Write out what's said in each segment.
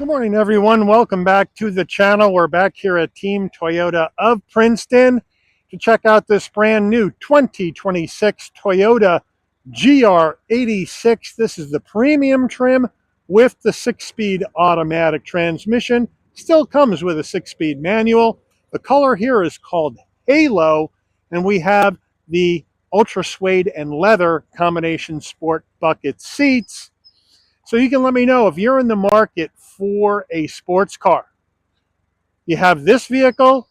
Good morning, everyone. Welcome back to the channel. We're back here at Team Toyota of Princeton to check out this brand new 2026 Toyota GR86. This is the premium trim with the 6-speed automatic transmission. Still comes with a 6-speed manual. The color here is called Halo, and we have the ultra suede and leather combination sport bucket seats. So you can let me know if you're in the market for a sports car. You have this vehicle,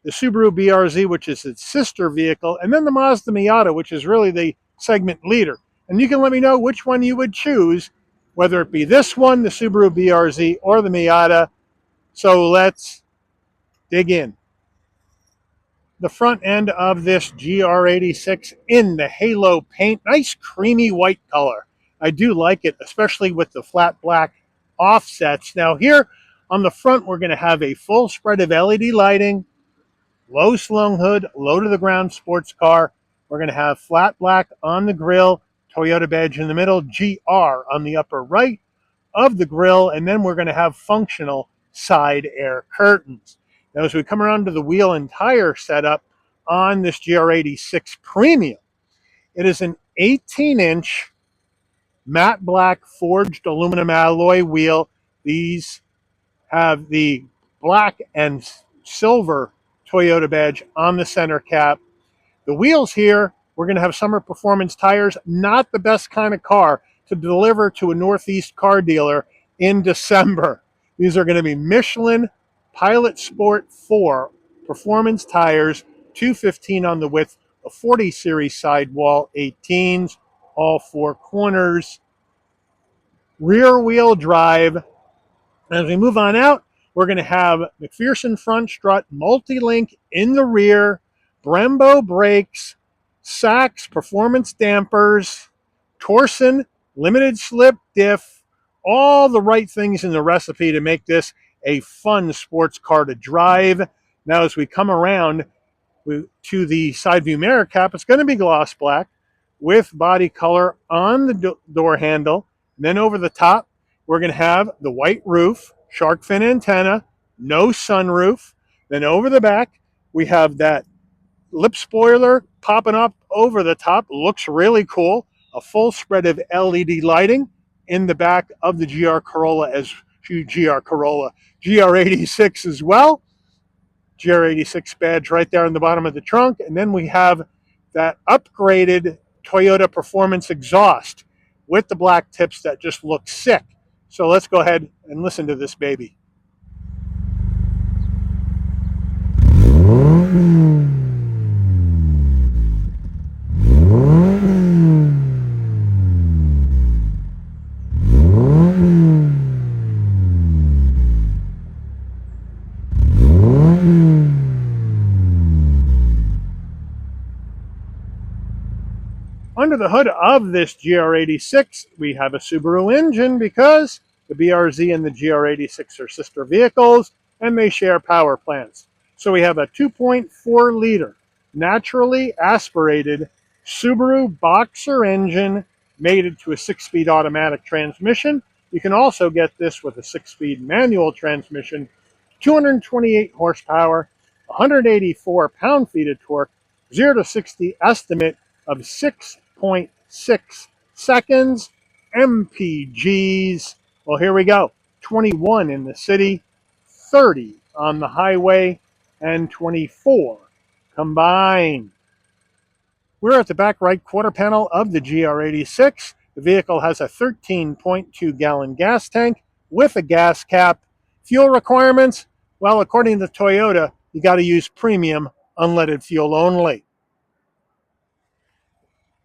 the Subaru BRZ, which is its sister vehicle, and then the Mazda Miata, which is really the segment leader. And you can let me know which one you would choose, whether it be this one, the Subaru BRZ, or the Miata. So let's dig in. The front end of this GR86 in the Halo paint, nice creamy white color. I do like it, especially with the flat black offsets. Now here on the front, we're going to have a full spread of LED lighting, low slung hood, low to the ground sports car. We're going to have flat black on the grille, Toyota badge in the middle, GR on the upper right of the grille, and then we're going to have functional side air curtains. Now, as we come around to the wheel and tire setup on this GR86 Premium, it is an 18-inch matte black forged aluminum alloy wheel. These have the black and silver Toyota badge on the center cap. The wheels here, we're going to have summer performance tires, not the best kind of car to deliver to a Northeast car dealer in December. These are going to be Michelin Pilot Sport 4 performance tires, 215 on the width, a 40 series sidewall, 18s, all four corners. Rear wheel drive. As we move on out, we're going to have McPherson front strut, multi-link in the rear, Brembo brakes, Sachs performance dampers, Torsen limited slip diff, all the right things in the recipe to make this a fun sports car to drive. Now, as we come around to the side view mirror cap, it's going to be gloss black with body color on the door handle. And then over the top, we're going to have the white roof, shark fin antenna, no sunroof. Then over the back, we have that lip spoiler popping up over the top. Looks really cool. A full spread of LED lighting in the back of the GR86 as well. GR86 badge right there on the bottom of the trunk. And then we have that upgraded Toyota Performance exhaust with the black tips that just look sick. So let's go ahead and listen to this baby. Under the hood of this GR86, we have a Subaru engine because the BRZ and the GR86 are sister vehicles and they share power plants. So we have a 2.4 liter naturally aspirated Subaru Boxer engine mated to a 6-speed automatic transmission. You can also get this with a 6-speed manual transmission, 228 horsepower, 184 pound-feet of torque, 0 to 60 estimate of 6.6 seconds, MPGs. Well, here we go. 21 in the city, 30 on the highway, and 24 combined. We're at the back right quarter panel of the GR86. The vehicle has a 13.2 gallon gas tank with a gas cap. Fuel requirements, well, according to Toyota, you got to use premium unleaded fuel only.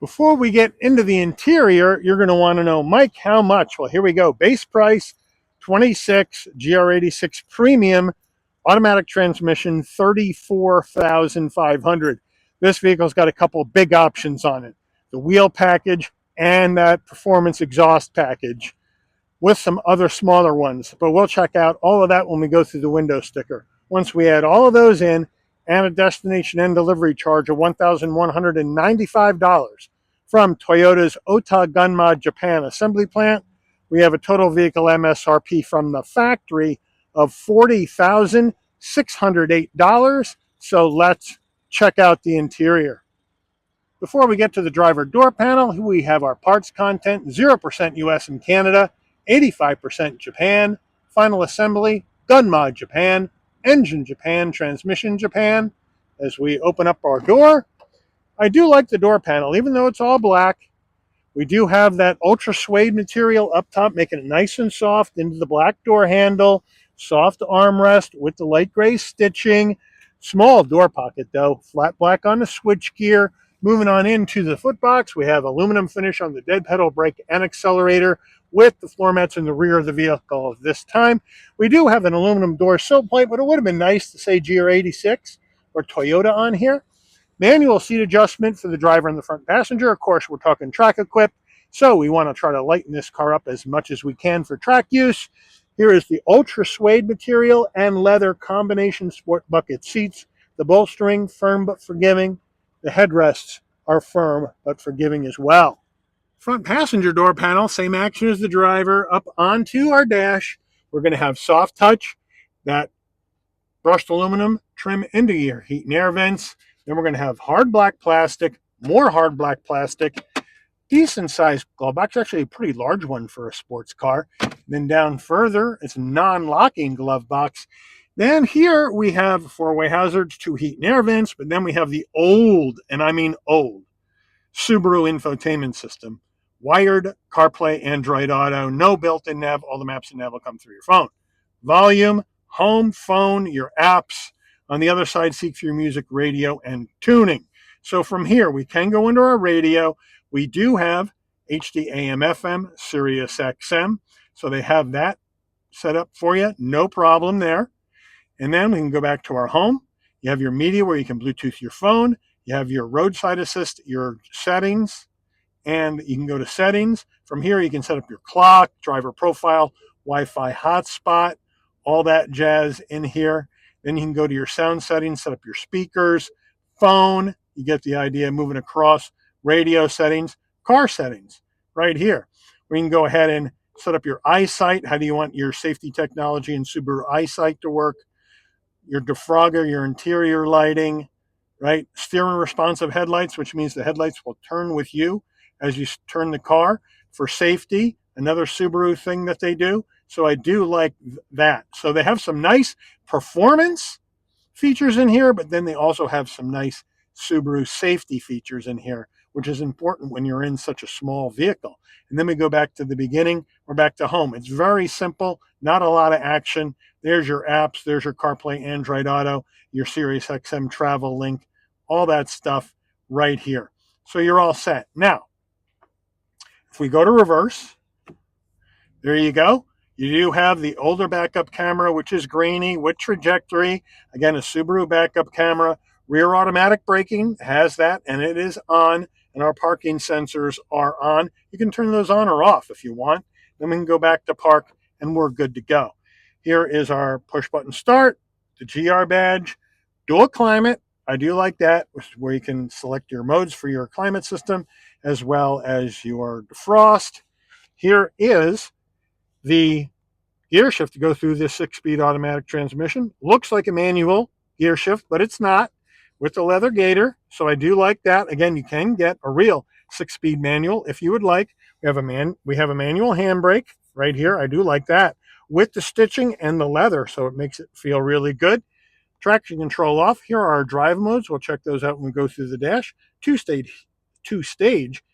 Before we get into the interior, you're going to want to know, Mike, how much? Well, here we go. Base price, 26, GR86 Premium, automatic transmission, $34,500. This vehicle's got a couple of big options on it. The wheel package and that performance exhaust package with some other smaller ones. But we'll check out all of that when we go through the window sticker. Once we add all of those in, and a destination and delivery charge of $1,195 from Toyota's Ota Gunma Japan assembly plant, We have a total vehicle MSRP from the factory of $40,608. So let's check out the interior. Before we get to the driver door panel, we have our parts content, 0% US and Canada, 85% Japan, final assembly, gun mod Japan, engine Japan, transmission Japan. As we open up our door, I do like the door panel, even though it's all black. We do have that ultra suede material up top, making it nice and soft into the black door handle, soft armrest with the light gray stitching, small door pocket though, flat black on the switch gear. Moving on into the footbox, we have aluminum finish on the dead pedal brake and accelerator with the floor mats in the rear of the vehicle this time. We do have an aluminum door sill plate, but it would have been nice to say GR86 or Toyota on here. Manual seat adjustment for the driver and the front passenger. Of course, we're talking track equipped, so we want to try to lighten this car up as much as we can for track use. Here is the ultra suede material and leather combination sport bucket seats. The bolstering, firm but forgiving. The headrests are firm but forgiving as well. Front passenger door panel, same action as the driver. Up onto our dash, we're going to have soft touch, that brushed aluminum trim into your heat and air vents. Then we're going to have hard black plastic, more hard black plastic, decent sized glove box, actually a pretty large one for a sports car. Then down further, it's a non-locking glove box. Then here we have four-way hazards, 2 heat and air vents, but then we have the old, and I mean old, Subaru infotainment system. Wired CarPlay, Android Auto, no built-in nav, all the maps and nav will come through your phone. Volume, home, phone, your apps. On the other side, seek for your music, radio, and tuning. So from here, we can go into our radio. We do have HD AM FM, Sirius XM. So they have that set up for you. No problem there. And then we can go back to our home. You have your media where you can Bluetooth your phone. You have your roadside assist, your settings, and you can go to settings. From here, you can set up your clock, driver profile, Wi-Fi hotspot, all that jazz in here. Then you can go to your sound settings, set up your speakers, phone. You get the idea, moving across, radio settings, car settings right here. We can go ahead and set up your eyesight. How do you want your safety technology and Subaru eyesight to work? Your defrogger, your interior lighting, right? Steering responsive headlights, which means the headlights will turn with you as you turn the car. For safety, another Subaru thing that they do. So I do like that. So they have some nice performance features in here, but then they also have some nice Subaru safety features in here, which is important when you're in such a small vehicle. And then we go back to the beginning. We're back to home. It's very simple, not a lot of action. There's your apps. There's your CarPlay, Android Auto, your Sirius XM travel link, all that stuff right here. So you're all set. Now, if we go to reverse, there you go. You do have the older backup camera, which is grainy with trajectory. Again, a Subaru backup camera. Rear automatic braking has that, and it is on, and our parking sensors are on. You can turn those on or off if you want. Then we can go back to park, and we're good to go. Here is our push-button start, the GR badge, dual climate. I do like that, which is where you can select your modes for your climate system, as well as your defrost. Here is the gear shift to go through this 6-speed automatic transmission. Looks like a manual gear shift, but it's not, with the leather gator. So I do like that. Again, you can get a real 6-speed manual if you would like. We have a manual handbrake right here. I do like that, with the stitching and the leather, so it makes it feel really good. Traction control off. Here are our drive modes. We'll check those out when we go through the dash. Two-stage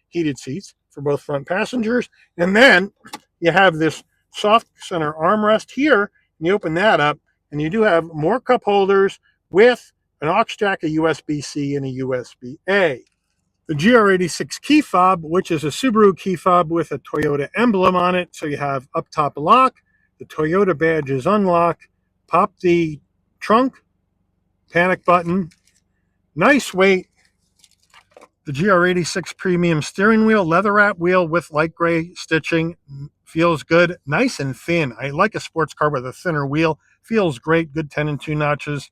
heated seats for both front passengers. And then you have this soft center armrest here, and you open that up, and you do have more cup holders with an aux jack, a USB-C, and a USB-A. The GR86 key fob, which is a Subaru key fob with a Toyota emblem on it. So you have up top lock, the Toyota badge is unlocked, pop the trunk, panic button, nice weight. The GR86 premium steering wheel, leather wrap wheel with light gray stitching, feels good, nice and thin. I like a sports car with a thinner wheel, feels great, good 10 and 2 notches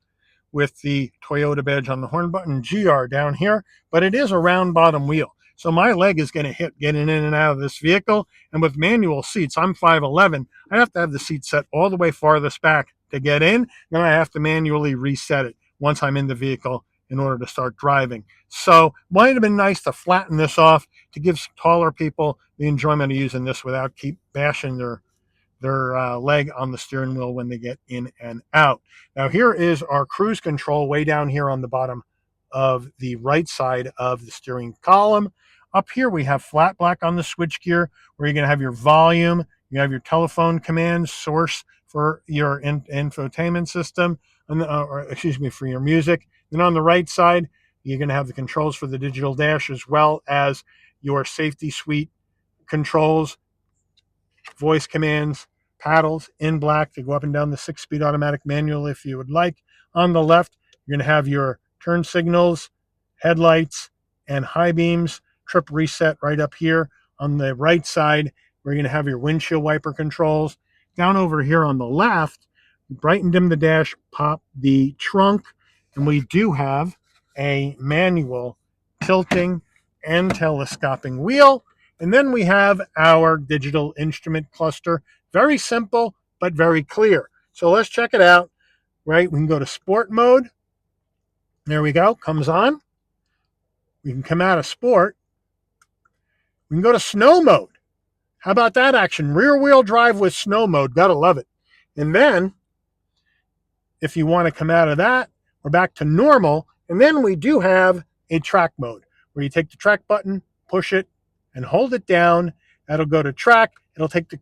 with the Toyota badge on the horn button, GR down here, but it is a round bottom wheel. So my leg is going to hit getting in and out of this vehicle. And with manual seats, I'm 5'11". I have to have the seat set all the way farthest back to get in. Then I have to manually reset it once I'm in the vehicle in order to start driving. So might have been nice to flatten this off to give some taller people the enjoyment of using this without keep bashing their leg on the steering wheel when they get in and out. Now here is our cruise control way down here on the bottom of the right side of the steering column. Up here we have flat black on the switchgear where you're going to have your volume, you have your telephone command source for your infotainment system, or excuse me, for your music. Then on the right side, you're going to have the controls for the digital dash as well as your safety suite controls, voice commands, paddles in black to go up and down the 6-speed automatic manual if you would like. On the left, you're going to have your turn signals, headlights, and high beams, trip reset right up here. On the right side, we're going to have your windshield wiper controls. Down over here on the left, bright and dim the dash, pop the trunk, and we do have a manual tilting and telescoping wheel. And then we have our digital instrument cluster. Very simple, but very clear. So let's check it out, right? We can go to sport mode. There we go, comes on. We can come out of sport. We can go to snow mode. How about that action? Rear wheel drive with snow mode, gotta love it. And then, if you want to come out of that, we're back to normal. And then we do have a track mode where you take the track button, push it, and hold it down. That'll go to track. It'll take the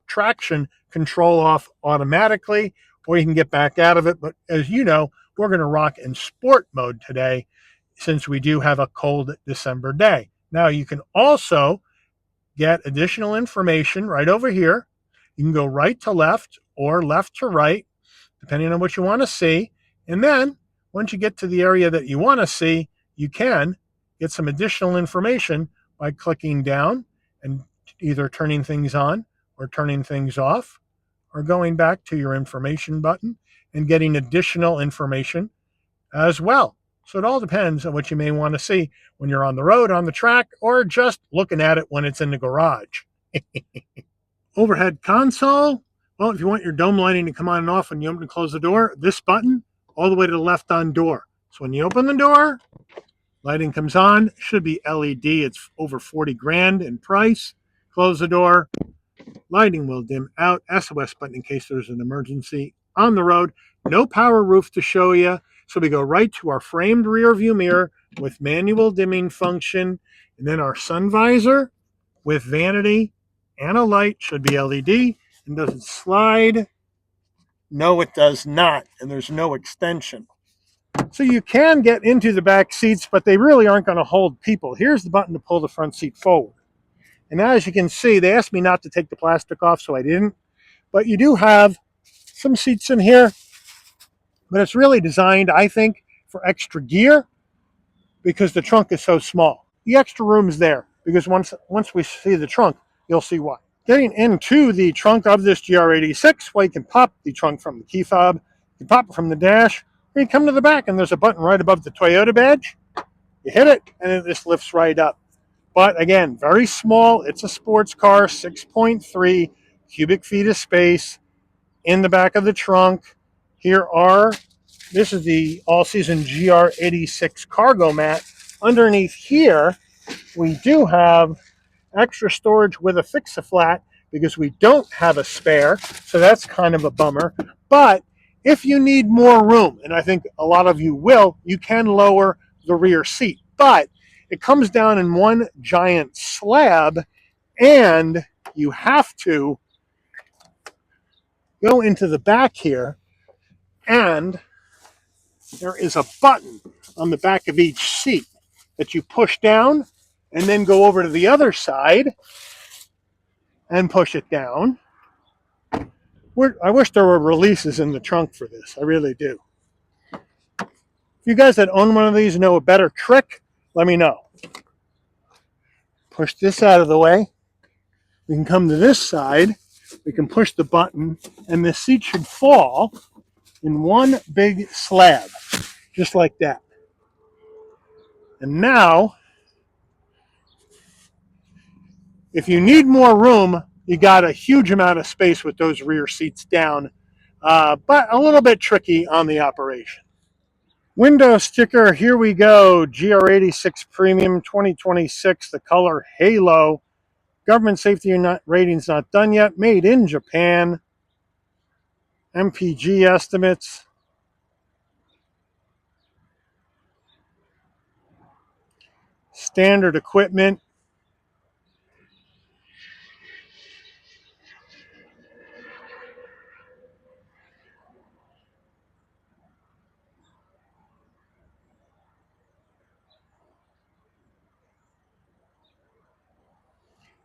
traction control off automatically, or you can get back out of it. But as you know, we're going to rock in sport mode today since we do have a cold December day. Now, you can also get additional information right over here. You can go right to left or left to right, depending on what you want to see. And then once you get to the area that you want to see, you can get some additional information by clicking down and either turning things on or turning things off, or going back to your information button and getting additional information as well. So it all depends on what you may want to see when you're on the road, on the track, or just looking at it when it's in the garage. Overhead console. Well, if you want your dome lighting to come on and off when you open and close the door, this button all the way to the left on door. So when you open the door, lighting comes on, should be LED. It's over 40 grand in price. Close the door, lighting will dim out. SOS button in case there's an emergency on the road. No power roof to show you. So we go right to our framed rear view mirror with manual dimming function, and then our sun visor with vanity and a light should be LED. And does it slide? No, it does not. And there's no extension. So you can get into the back seats, but they really aren't going to hold people. Here's the button to pull the front seat forward. And as you can see, they asked me not to take the plastic off, so I didn't. But you do have some seats in here. But it's really designed, I think, for extra gear because the trunk is so small. The extra room is there because once we see the trunk, you'll see why. Getting into the trunk of this GR86, well, you can pop the trunk from the key fob, you can pop it from the dash, or you come to the back and there's a button right above the Toyota badge. You hit it and it just lifts right up. But again, very small. It's a sports car, 6.3 cubic feet of space in the back of the trunk. This is the all-season GR86 cargo mat. Underneath here, we do have extra storage with a fix-a-flat because we don't have a spare, so that's kind of a bummer. But if you need more room, and I think a lot of you will, you can lower the rear seat. But it comes down in one giant slab, and you have to go into the back here, and there is a button on the back of each seat that you push down and then go over to the other side and push it down. I wish there were releases in the trunk for this. I really do. If you guys that own one of these know a better trick, let me know. Push this out of the way. We can come to this side. We can push the button, and the seat should fall in one big slab, just like that. And now If you need more room, you got a huge amount of space with those rear seats down, but a little bit tricky on the operation. Window sticker, here we go. GR86 Premium 2026, the color Halo. Government safety rating's not done yet. Made in Japan. MPG estimates. Standard equipment.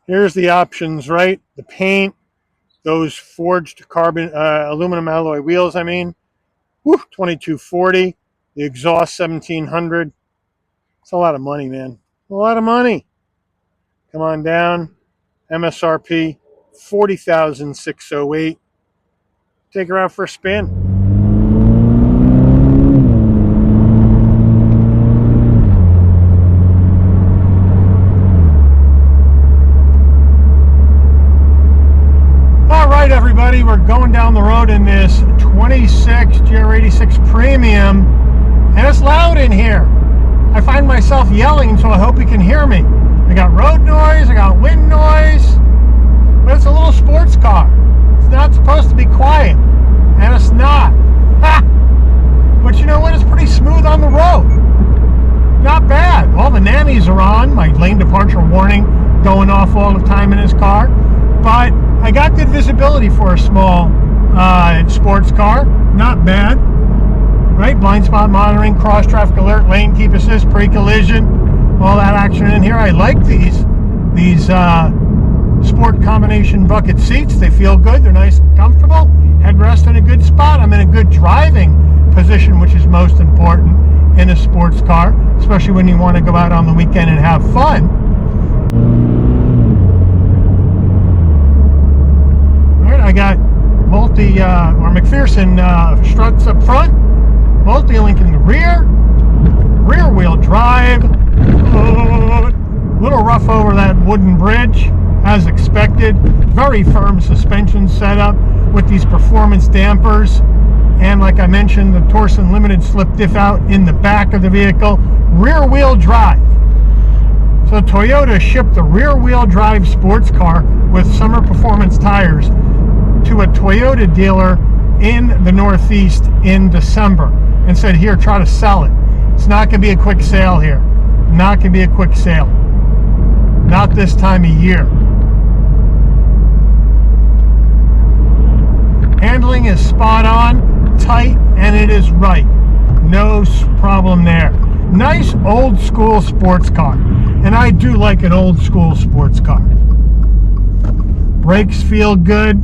Here's the options, right? The paint, those forged carbon, aluminum alloy wheels, I mean. Whew, 2240. The exhaust, 1700. It's a lot of money, man. A lot of money. Come on down. MSRP, 40,608. Take her out for a spin. Everybody, we're going down the road in this 26 GR86 Premium, and it's loud in here. I find myself yelling, so I hope you can hear me. I got road noise, I got wind noise, but it's a little sports car. It's not supposed to be quiet, and it's not. Ha! But you know what? It's pretty smooth on the road. Not bad. All the nannies are on. My lane departure warning going off all the time in this car, but I got good visibility for a small sports car. Not bad, right? Blind spot monitoring, cross traffic alert, lane keep assist, pre-collision, all that action in here. I like these sport combination bucket seats. They feel good. They're nice and comfortable. Headrest in a good spot. I'm in a good driving position, which is most important in a sports car, especially when you want to go out on the weekend and have fun. I got McPherson struts up front, multi-link in the rear wheel drive, little rough over that wooden bridge as expected. Very firm suspension setup with these performance dampers, and like I mentioned, the Torsen limited slip diff out in the back of the vehicle. Rear wheel drive. So Toyota shipped the rear wheel drive sports car with summer performance tires to a Toyota dealer in the Northeast in December and said, here, try to sell it. It's not going to be a quick sale here. Not going to be a quick sale. Not this time of year. Handling is spot on, tight, and it is right. No problem there. Nice old school sports car. And I do like an old school sports car. Brakes feel good.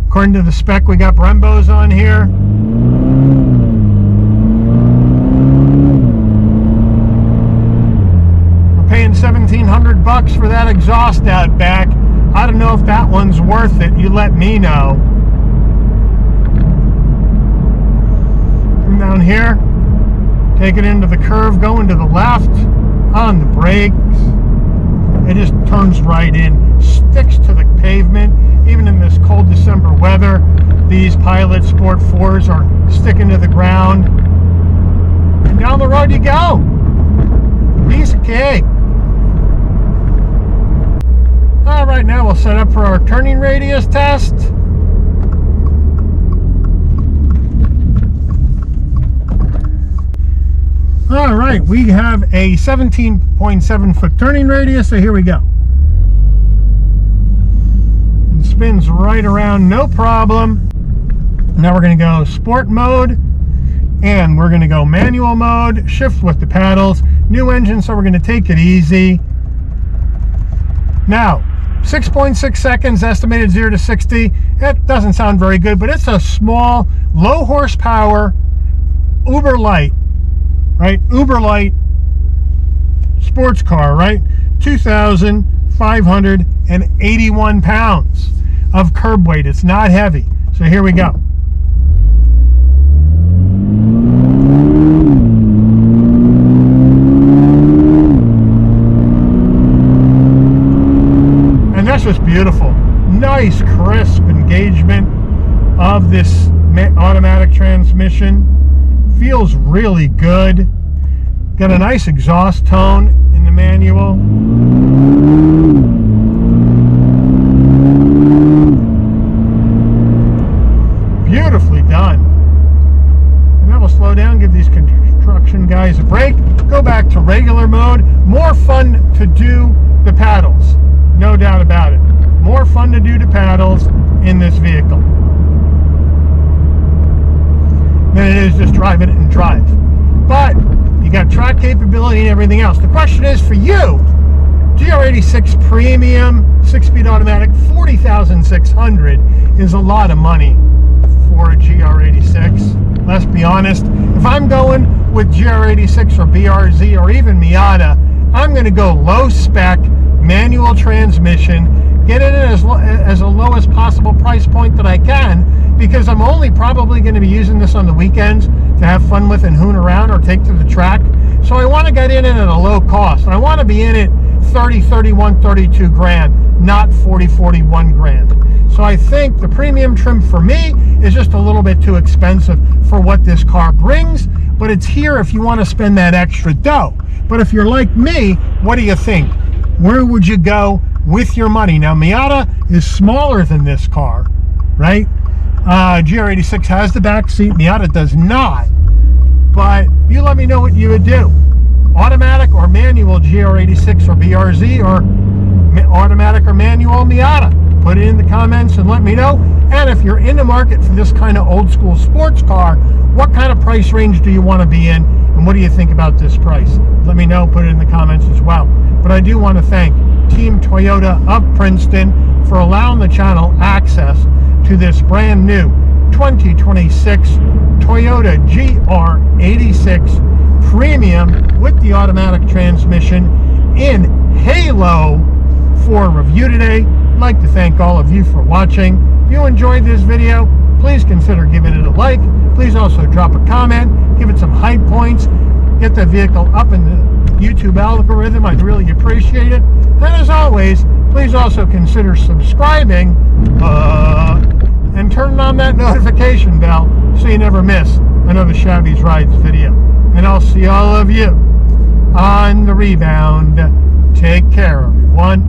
According to the spec, we got Brembos on here. We're paying $1,700 for that exhaust out back. I don't know if that one's worth it. You let me know. Come down here, take it into the curve, going to the left on the brakes. It just turns right in, sticks to the pavement. Even in this cold December weather, these Pilot Sport 4s are sticking to the ground. And down the road you go. Piece of cake. All right, now we'll set up for our turning radius test. All right, we have a 17.7 foot turning radius, so here we go. It spins right around, no problem. Now we're going to go sport mode, and we're going to go manual mode, shift with the paddles, new engine, so we're going to take it easy. Now, 6.6 seconds, estimated 0 to 60. That doesn't sound very good, but it's a small, low horsepower, uber light, right? Uber light sports car, right? 2,581 pounds of curb weight. It's not heavy. So here we go. beautiful. Nice crisp engagement of this automatic transmission. Feels really good. Got a nice exhaust tone in the manual. Beautifully done. And that will slow down, give these construction guys a break. Go back to regular mode. More fun to do the paddles, no doubt about it. More fun to do the paddles in this vehicle than it is just driving it in drive. But you got track capability and everything else. The question is for you, GR86 Premium 6-speed automatic, $40,600 is a lot of money for a GR86. Let's be honest. If I'm going with GR86 or BRZ or even Miata, I'm going to go low spec, manual transmission, get it as a lowest possible price point that I can, because I'm only probably going to be using this on the weekends to have fun with and hoon around or take to the track. So I want to get in it at a low cost. I want to be in it 30, 31, 32 grand, not 40, 41 grand. So I think the premium trim for me is just a little bit too expensive for what this car brings, but it's here if you want to spend that extra dough. But if you're like me, what do you think? Where would you go with your money? Now, Miata is smaller than this car, right? GR86 has the back seat. Miata does not. But you let me know what you would do. Automatic or manual GR86 or BRZ, or automatic or manual Miata. Put it in the comments and let me know. And if you're in the market for this kind of old school sports car, what kind of price range do you want to be in? And what do you think about this price? Let me know. Put it in the comments as well. But I do want to thank Team Toyota of Princeton for allowing the channel access to this brand new 2026 Toyota GR86 Premium with the automatic transmission in Halo for review today. I'd like to thank all of you for watching. If you enjoyed this video, please consider giving it a like. Please also drop a comment, give it some hype points, get the vehicle up in the YouTube algorithm. I'd really appreciate it. And as always, please also consider subscribing and turning on that notification bell so you never miss another Shabby's Rides video. And I'll see all of you on the rebound. Take care, everyone.